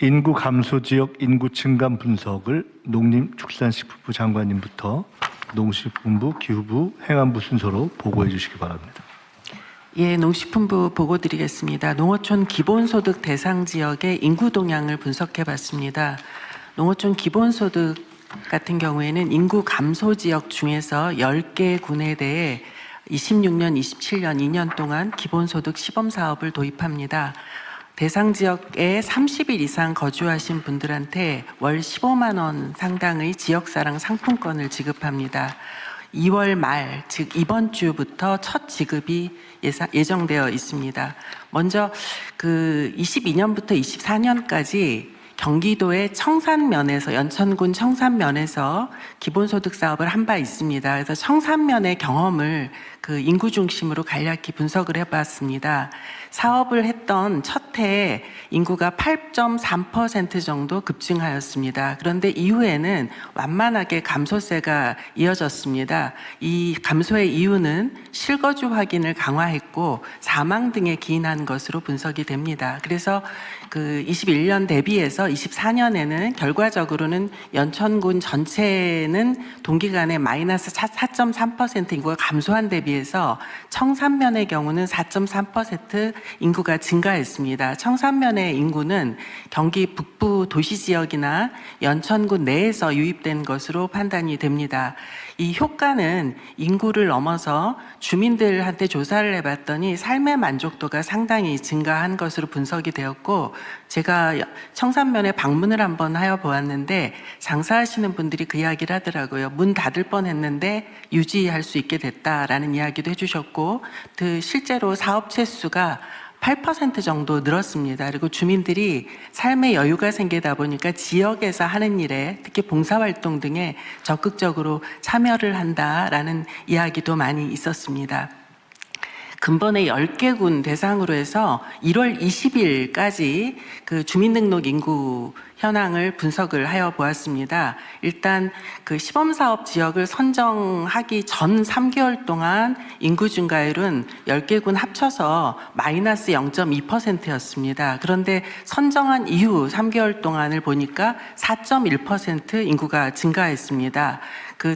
인구 감소 지역 인구 증감 분석을 농림축산식품부 장관님부터 농식품부, 기후부, 행안부 순서로 보고해 주시기 바랍니다. 예, 농식품부 보고 드리겠습니다. 농어촌 기본소득 대상 지역의 인구 동향을 분석해 봤습니다. 농어촌 기본소득 같은 경우에는 인구 감소 지역 중에서 10개 군에 대해 26년, 27년 2년 동안 기본소득 시범사업을 도입합니다. 대상 지역에 30일 이상 거주하신 분들한테 월 15만 원 상당의 지역사랑 상품권을 지급합니다. 2월 말, 즉 이번 주부터 첫 지급이 예정되어 있습니다. 먼저 22년부터 24년까지 경기도의 청산면에서, 연천군 청산면에서 기본소득 사업을 한 바 있습니다. 그래서 청산면의 경험을 인구 중심으로 간략히 분석을 해봤습니다. 사업을 했던 첫 해에 인구가 8.3% 정도 급증하였습니다. 그런데 이후에는 완만하게 감소세가 이어졌습니다. 이 감소의 이유는 실거주 확인을 강화했고 사망 등에 기인한 것으로 분석이 됩니다. 그래서 21년 대비해서 24년에는 결과적으로는 연천군 전체는 동기간에 마이너스 4.3% 인구가 감소한 대비해서 청산면의 경우는 4.3% 인구가 증가했습니다. 청산면의 인구는 경기 북부 도시 지역이나 연천군 내에서 유입된 것으로 판단이 됩니다. 이 효과는 인구를 넘어서 주민들한테 조사를 해봤더니 삶의 만족도가 상당히 증가한 것으로 분석이 되었고, 제가 청산면에 방문을 한번 하여 보았는데 장사하시는 분들이 그 이야기를 하더라고요. 문 닫을 뻔했는데 유지할 수 있게 됐다라는 이야기도 해주셨고, 실제로 사업체 수가 8% 정도 늘었습니다. 그리고 주민들이 삶의 여유가 생기다 보니까 지역에서 하는 일에, 특히 봉사활동 등에 적극적으로 참여를 한다라는 이야기도 많이 있었습니다. 근본의 10개 군 대상으로 해서 1월 20일까지 주민등록 인구 현황을 분석을 하여 보았습니다. 일단 시범사업 지역을 선정하기 전 3개월 동안 인구 증가율은 10개 군 합쳐서 마이너스 0.2%였습니다. 그런데 선정한 이후 3개월 동안을 보니까 4.1% 인구가 증가했습니다.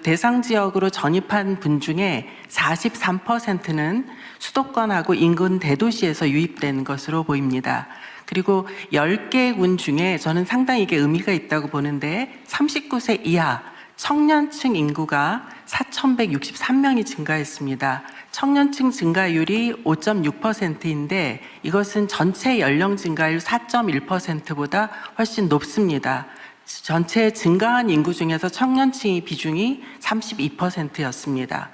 대상 지역으로 전입한 분 중에 43%는 수도권하고 인근 대도시에서 유입된 것으로 보입니다. 그리고 10개 군 중에 저는 상당히 이게 의미가 있다고 보는데 39세 이하 청년층 인구가 4,163명이 증가했습니다. 청년층 증가율이 5.6%인데 이것은 전체 연령 증가율 4.1%보다 훨씬 높습니다. 전체 증가한 인구 중에서 청년층의 비중이 32%였습니다.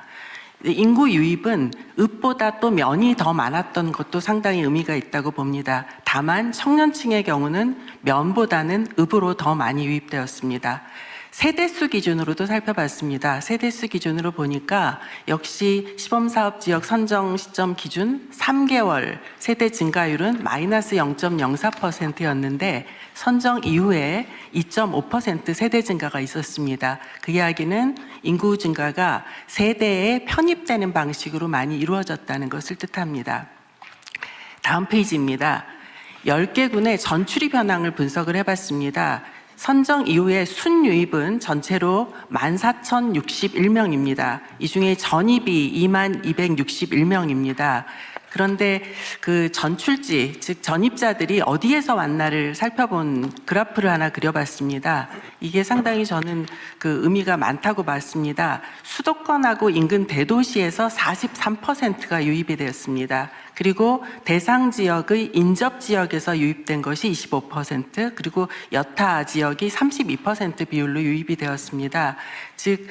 인구 유입은 읍보다 또 면이 더 많았던 것도 상당히 의미가 있다고 봅니다. 다만 청년층의 경우는 면보다는 읍으로 더 많이 유입되었습니다. 세대수 기준으로도 살펴봤습니다. 세대수 기준으로 보니까 역시 시범사업 지역 선정 시점 기준 3개월 세대 증가율은 마이너스 0.04%였는데 선정 이후에 2.5% 세대 증가가 있었습니다. 그 이야기는 인구 증가가 세대에 편입되는 방식으로 많이 이루어졌다는 것을 뜻합니다. 다음 페이지입니다. 10개 군의 전출입 현황을 분석을 해봤습니다. 선정 이후에 순유입은 전체로 14,061명입니다. 이 중에 전입이 22,261명입니다. 그런데 전출지, 즉 전입자들이 어디에서 왔나를 살펴본 그래프를 하나 그려봤습니다. 이게 상당히 저는 의미가 많다고 봤습니다. 수도권하고 인근 대도시에서 43%가 유입이 되었습니다. 그리고 대상 지역의 인접 지역에서 유입된 것이 25%, 그리고 여타 지역이 32% 비율로 유입이 되었습니다. 즉,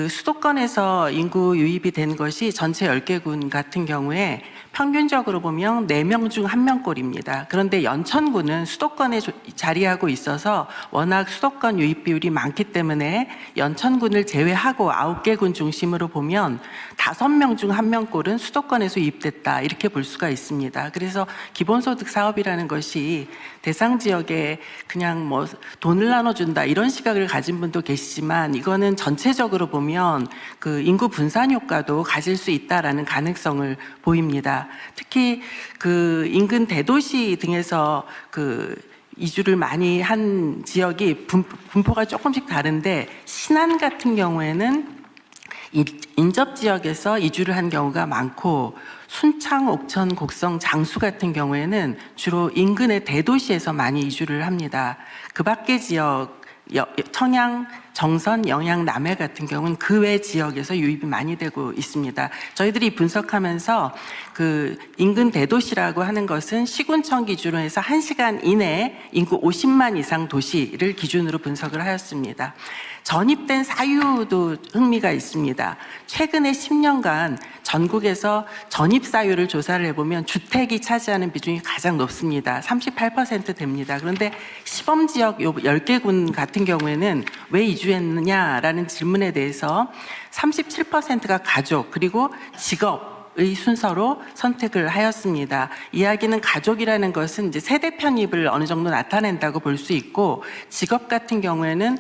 수도권에서 인구 유입이 된 것이 전체 10개 군 같은 경우에 평균적으로 보면 4명 중 1명꼴입니다. 그런데 연천군은 수도권에 자리하고 있어서 워낙 수도권 유입 비율이 많기 때문에 연천군을 제외하고 9개 군 중심으로 보면 5명 중 1명꼴은 수도권에서 유입됐다, 이렇게 볼 수가 있습니다. 그래서 기본소득 사업이라는 것이 대상 지역에 그냥 돈을 나눠준다 이런 시각을 가진 분도 계시지만 이거는 전체적으로 보면 인구 분산 효과도 가질 수 있다라는 가능성을 보입니다. 특히 인근 대도시 등에서 이주를 많이 한 지역이 분포가 조금씩 다른데 신안 같은 경우에는 인접 지역에서 이주를 한 경우가 많고 순창, 옥천, 곡성, 장수 같은 경우에는 주로 인근의 대도시에서 많이 이주를 합니다. 그 밖의 지역 청양, 정선, 영양, 남해 같은 경우는 그 외 지역에서 유입이 많이 되고 있습니다. 저희들이 분석하면서 그 인근 대도시라고 하는 것은 시군청 기준으로 해서 1시간 이내에 인구 50만 이상 도시를 기준으로 분석을 하였습니다. 전입된 사유도 흥미가 있습니다. 최근에 10년간 전국에서 전입 사유를 조사를 해보면 주택이 차지하는 비중이 가장 높습니다. 38% 됩니다. 그런데 시범지역 10개군 같은 경우에는 왜 이주했느냐라는 질문에 대해서 37%가 가족 그리고 직업의 순서로 선택을 하였습니다. 이야기는 가족이라는 것은 이제 세대 편입을 어느 정도 나타낸다고 볼 수 있고 직업 같은 경우에는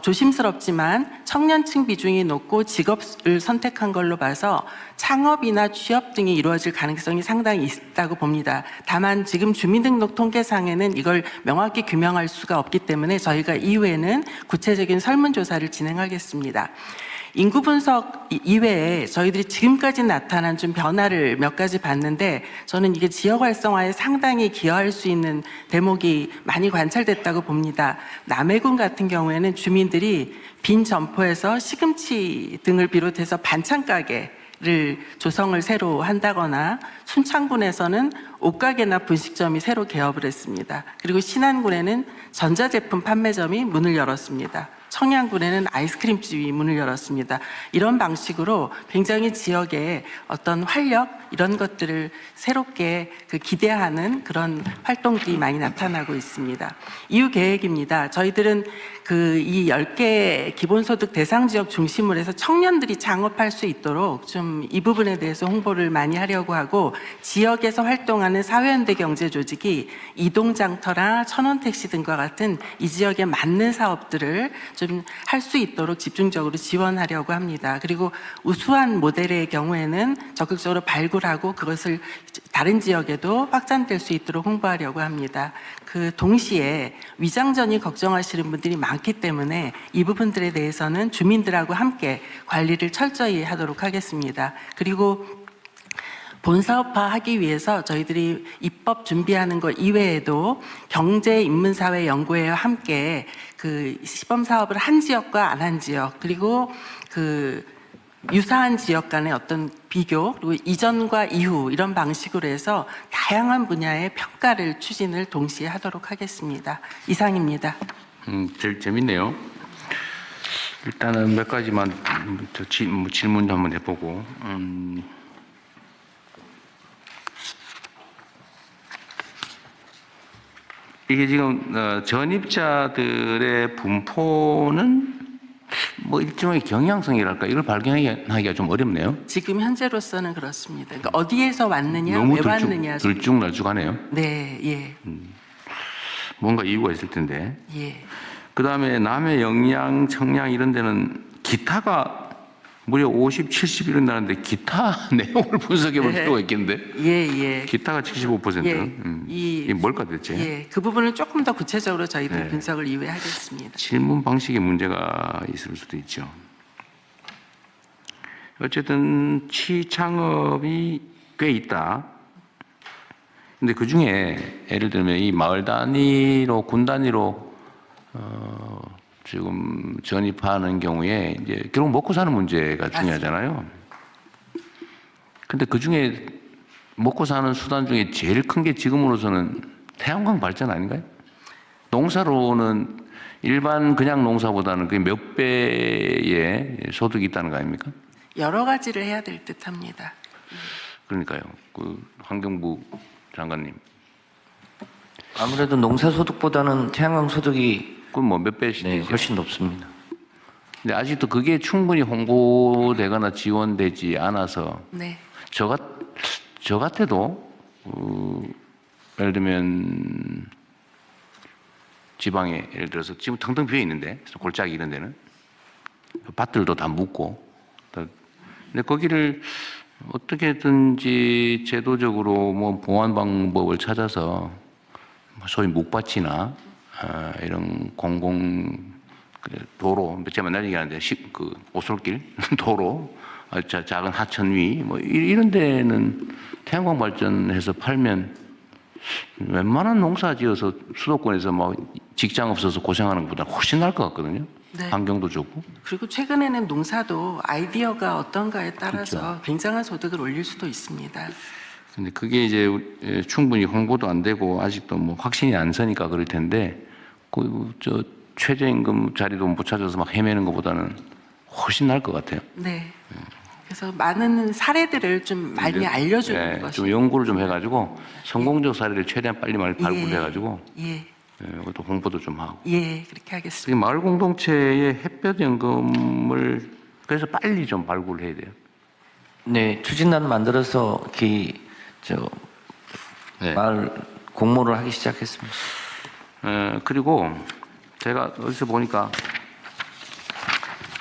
조심스럽지만 청년층 비중이 높고 직업을 선택한 걸로 봐서 창업이나 취업 등이 이루어질 가능성이 상당히 있다고 봅니다. 다만 지금 주민등록 통계상에는 이걸 명확히 규명할 수가 없기 때문에 저희가 이후에는 구체적인 설문조사를 진행하겠습니다. 인구 분석 이외에 저희들이 지금까지 나타난 좀 변화를 몇 가지 봤는데 저는 이게 지역 활성화에 상당히 기여할 수 있는 대목이 많이 관찰됐다고 봅니다. 남해군 같은 경우에는 주민들이 빈 점포에서 시금치 등을 비롯해서 반찬 가게를 조성을 새로 한다거나 순창군에서는 옷가게나 분식점이 새로 개업을 했습니다. 그리고 신안군에는 전자제품 판매점이 문을 열었습니다. 청양군에는 아이스크림집이 문을 열었습니다. 이런 방식으로 굉장히 지역의 어떤 활력 이런 것들을 새롭게 기대하는 그런 활동들이 많이 나타나고 있습니다. 이후 계획입니다. 저희들은 이 10개 기본소득 대상 지역 중심으로 해서 청년들이 창업할 수 있도록 좀 이 부분에 대해서 홍보를 많이 하려고 하고 지역에서 활동하는 사회연대 경제 조직이 이동장터나 천원택시 등과 같은 이 지역에 맞는 사업들을 좀 할 수 있도록 집중적으로 지원하려고 합니다. 그리고 우수한 모델의 경우에는 적극적으로 발굴하고 그것을 다른 지역에도 확장될 수 있도록 홍보하려고 합니다. 그 동시에 위장전이 걱정하시는 분들이 많기 때문에 이 부분들에 대해서는 주민들하고 함께 관리를 철저히 하도록 하겠습니다. 그리고 본사업화하기 위해서 저희들이 입법 준비하는 것 이외에도 경제인문사회연구회와 함께 그 시범사업을 한 지역과 안 한 지역 그리고 그 유사한 지역 간의 어떤 비교 그리고 이전과 이후 이런 방식으로 해서 다양한 분야의 평가를 추진을 동시에 하도록 하겠습니다. 이상입니다. 제일 재밌네요. 일단은 몇 가지만 질문 한번 해보고 이게 지금 전입자들의 분포는 뭐 일종의 경향성이랄까 이걸 발견하기가 좀 어렵네요. 지금 현재로서는 그렇습니다. 그러니까 어디에서 왔느냐, 너무 왜 왔느냐. 들쭉날쭉하네요. 네, 예. 뭔가 이유가 있을 텐데. 예. 그다음에 남해, 영양, 청양 이런 데는 기타가 무려 50, 70 이런 나라인데 기타 내용을 분석해 볼 필요가 있겠는데. 예. 기타가 75%. 예. 이게 뭘까 대체? 예. 그 부분을 조금 더 구체적으로 저희들 네. 분석을 이후에 하겠습니다. 질문 방식에 문제가 있을 수도 있죠. 어쨌든 취창업이 꽤 있다. 근데 그 중에 예를 들면 이 마을 단위로 군 단위로 지금 전입하는 경우에 이제 결국 먹고 사는 문제가 중요하잖아요. 근데 그 중에 먹고 사는 수단 중에 제일 큰 게 지금으로서는 태양광 발전 아닌가요? 농사로는 일반 그냥 농사보다는 그게 몇 배의 소득이 있다는 거 아닙니까? 여러 가지를 해야 될 듯합니다. 그러니까요. 그 환경부 장관님. 아무래도 농사소득보다는 태양광 소득이 그건 뭐 몇 배씩 되죠? 훨씬 높습니다. 근데 아직도 그게 충분히 홍보되거나 지원되지 않아서 네. 저 같아도 예를 들면 지방에 예를 들어서 지금 텅텅 비어 있는데 골짜기 이런 데는 밭들도 다 묻고 근데 거기를 어떻게든지 제도적으로 뭐 보완 방법을 찾아서 소위 묵밭이나 이런 공공 도로, 제가 맨날 얘기하는데 그 오솔길 도로, 작은 하천 위, 뭐 이런 데는 태양광 발전해서 팔면 웬만한 농사 지어서 수도권에서 막 직장 없어서 고생하는 것보다 훨씬 나을 것 같거든요. 네. 환경도 좋고. 그리고 최근에는 농사도 아이디어가 어떤가에 따라서 굉장한 소득을 올릴 수도 있습니다. 근데 그게 이제 충분히 홍보도 안 되고 아직도 뭐 확신이 안 서니까 그럴 텐데 저 최저임금 자리도 못 찾아서 막 헤매는 것보다는 훨씬 나을 것 같아요. 네. 그래서 많은 사례들을 좀 많이 알려주는 것이 좀 연구를 좀 해가지고 성공적 사례를 최대한 빨리 발굴해가지고 예, 그것도 홍보도 좀 하고. 예, 그렇게 하겠습니다. 특히 마을 공동체의 햇볕 연금을 그래서 빨리 좀 발굴해야 돼요. 네, 추진단 만들어서 네. 마을 공모를 하기 시작했습니다. 그리고 제가 어디서 보니까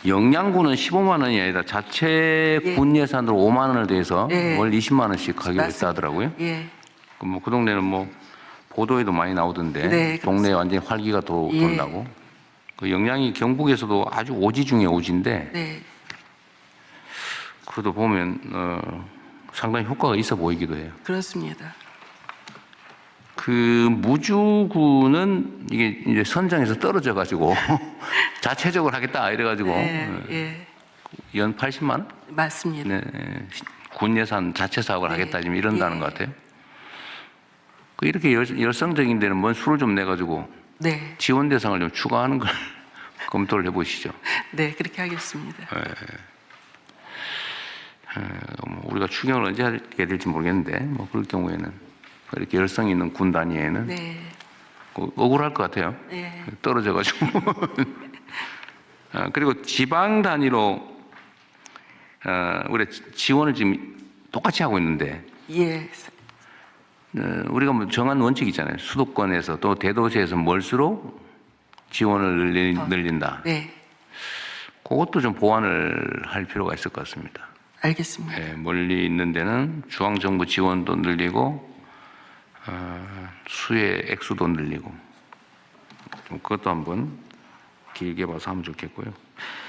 영양군은 15만 원이 아니라 자체 군 예산으로 5만 원을 대해서 예. 월 20만 원씩 하기로 맞습니다. 했다 하더라고요. 예, 그 동네는 뭐 보도에도 많이 나오던데 네, 동네에 완전히 활기가 예. 돈다고. 그 영양이 경북에서도 아주 오지 중에 오지인데 네, 그것도 보면 상당히 효과가 있어 보이기도 해요. 그렇습니다. 그 무주군은 이게 이제 선정에서 떨어져 가지고 자체적으로 하겠다 이래 가지고 예, 연 80만 원? 맞습니다. 네, 군 예산 자체 사업을 네. 하겠다 지금 이런다는 예. 것 같아요. 그 이렇게 열성적인 데는 뭔 수를 좀 내 가지고 네, 지원 대상을 좀 추가하는 걸 검토를 해보시죠. 네, 그렇게 하겠습니다. 뭐 우리가 추경을 언제 하게 될지 모르겠는데 뭐 그럴 경우에는 이렇게 열성 있는 군 단위에는 네, 억울할 것 같아요. 예, 떨어져가지고. 그리고 지방 단위로 우리 지원을 지금 똑같이 하고 있는데 예, 우리가 뭐 정한 원칙이 있잖아요. 수도권에서 또 대도시에서 멀수록 지원을 늘린다. 네, 그것도 좀 보완을 할 필요가 있을 것 같습니다. 알겠습니다. 예, 멀리 있는 데는 중앙정부 지원도 늘리고 수혜 액수도 늘리고 좀 그것도 한번 길게 봐서 하면 좋겠고요.